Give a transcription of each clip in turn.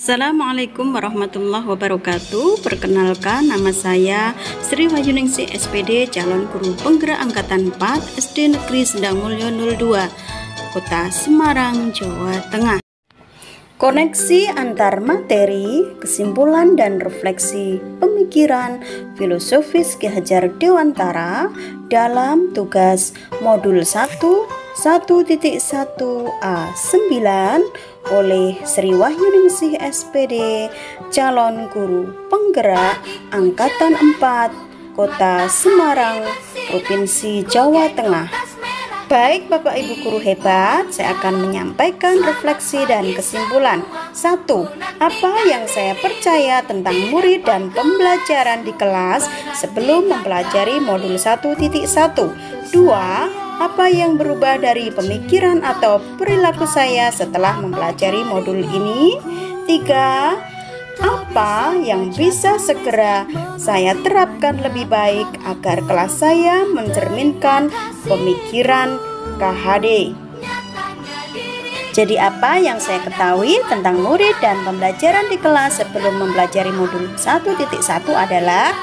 Assalamualaikum warahmatullahi wabarakatuh. Perkenalkan, nama saya Sri Wahyuningsih SPD, calon guru penggerak angkatan 4 SD Negeri Sendang Mulyo 02, Kota Semarang, Jawa Tengah. Koneksi antar materi, kesimpulan dan refleksi pemikiran filosofis Ki Hajar Dewantara dalam tugas modul 1.1.A9 oleh Sri Wahyuningsih SPD, calon guru penggerak angkatan 4 Kota Semarang, Provinsi Jawa Tengah. Baik Bapak Ibu guru hebat, saya akan menyampaikan refleksi dan kesimpulan. 1. Apa yang saya percaya tentang murid dan pembelajaran di kelas sebelum mempelajari modul 1.1. 2. Apa yang berubah dari pemikiran atau perilaku saya setelah mempelajari modul ini? 3. Apa yang bisa segera saya terapkan lebih baik agar kelas saya mencerminkan pemikiran KHD? Jadi apa yang saya ketahui tentang murid dan pembelajaran di kelas sebelum mempelajari modul 1.1 adalah: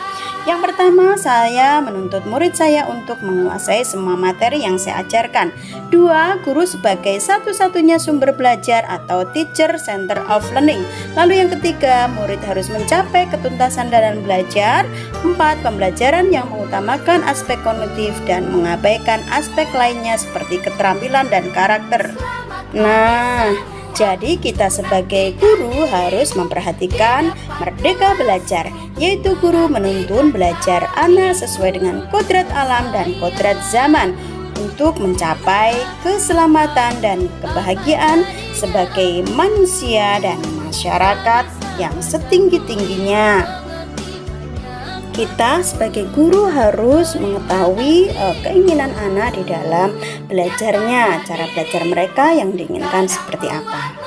yang pertama, saya menuntut murid saya untuk menguasai semua materi yang saya ajarkan. 2. Guru sebagai satu-satunya sumber belajar atau teacher center of learning. Lalu yang ketiga, murid harus mencapai ketuntasan dalam belajar. 4. Pembelajaran yang mengutamakan aspek kognitif dan mengabaikan aspek lainnya seperti keterampilan dan karakter. Nah, jadi kita sebagai guru harus memperhatikan merdeka belajar, yaitu guru menuntun belajar anak sesuai dengan kodrat alam dan kodrat zaman untuk mencapai keselamatan dan kebahagiaan sebagai manusia dan masyarakat yang setinggi-tingginya. Kita sebagai guru harus mengetahui keinginan anak di dalam belajarnya, cara belajar mereka yang diinginkan seperti apa.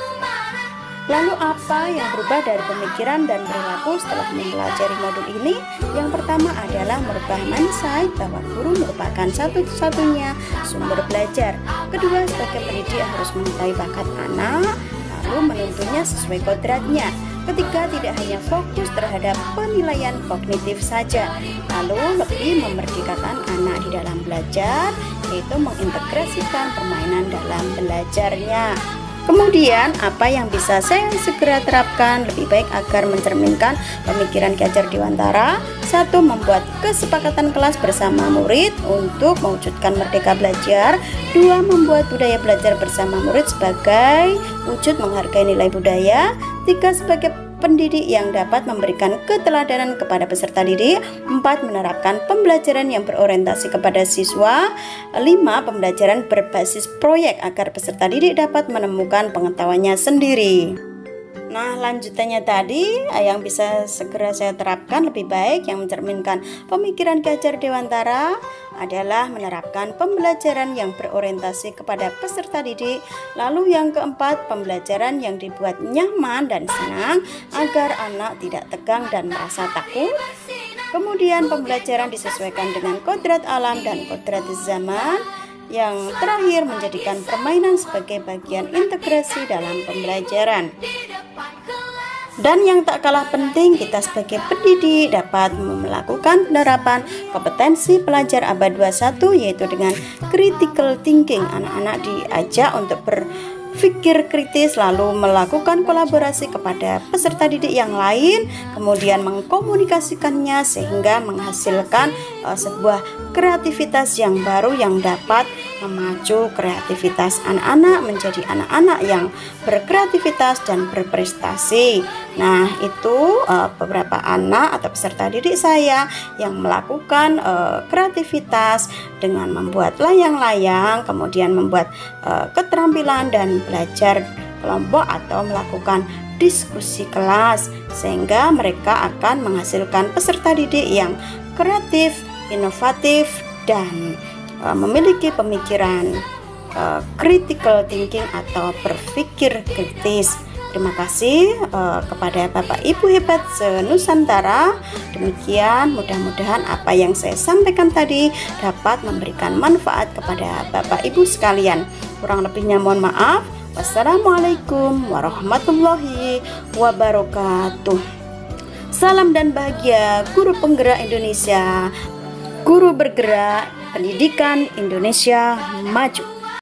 Lalu apa yang berubah dari pemikiran dan perilaku setelah mempelajari modul ini? Yang pertama adalah merubah mindset bahwa guru merupakan satu-satunya sumber belajar. Kedua, sebagai pendidik harus mengetahui bakat anak, lalu menuntunnya sesuai kodratnya. Ketiga, tidak hanya fokus terhadap penilaian kognitif saja, lalu lebih memerdekakan anak di dalam belajar, yaitu mengintegrasikan permainan dalam belajarnya. Kemudian, apa yang bisa saya segera terapkan lebih baik agar mencerminkan pemikiran Ki Hajar Dewantara? 1. Membuat kesepakatan kelas bersama murid untuk mewujudkan merdeka belajar. 2. Membuat budaya belajar bersama murid sebagai wujud menghargai nilai budaya. 3. Sebagai pendidik yang dapat memberikan keteladanan kepada peserta didik. 4. Menerapkan pembelajaran yang berorientasi kepada siswa. 5. Pembelajaran berbasis proyek agar peserta didik dapat menemukan pengetahuannya sendiri. Nah, lanjutannya tadi yang bisa segera saya terapkan lebih baik yang mencerminkan pemikiran Ki Hajar Dewantara adalah menerapkan pembelajaran yang berorientasi kepada peserta didik. Lalu yang keempat, pembelajaran yang dibuat nyaman dan senang agar anak tidak tegang dan merasa takut. Kemudian pembelajaran disesuaikan dengan kodrat alam dan kodrat zaman. Yang terakhir, menjadikan permainan sebagai bagian integrasi dalam pembelajaran. Dan yang tak kalah penting, kita sebagai pendidik dapat melakukan penerapan kompetensi pelajar abad 21, yaitu dengan critical thinking. Anak-anak diajak untuk berpikir kritis, lalu melakukan kolaborasi kepada peserta didik yang lain, kemudian mengkomunikasikannya sehingga menghasilkan sebuah kreativitas yang baru yang dapat memacu kreativitas anak-anak menjadi anak-anak yang berkreativitas dan berprestasi. Nah, itu beberapa anak atau peserta didik saya yang melakukan kreativitas dengan membuat layang-layang, kemudian membuat keterampilan dan belajar kelompok atau melakukan diskusi kelas, sehingga mereka akan menghasilkan peserta didik yang kreatif, inovatif, dan memiliki pemikiran critical thinking atau berpikir kritis. Terima kasih kepada Bapak Ibu hebat se-Nusantara. Demikian, mudah-mudahan apa yang saya sampaikan tadi dapat memberikan manfaat kepada Bapak Ibu sekalian. Kurang lebihnya mohon maaf. Wassalamualaikum warahmatullahi wabarakatuh. Salam dan bahagia guru penggerak Indonesia. Guru bergerak, pendidikan Indonesia maju.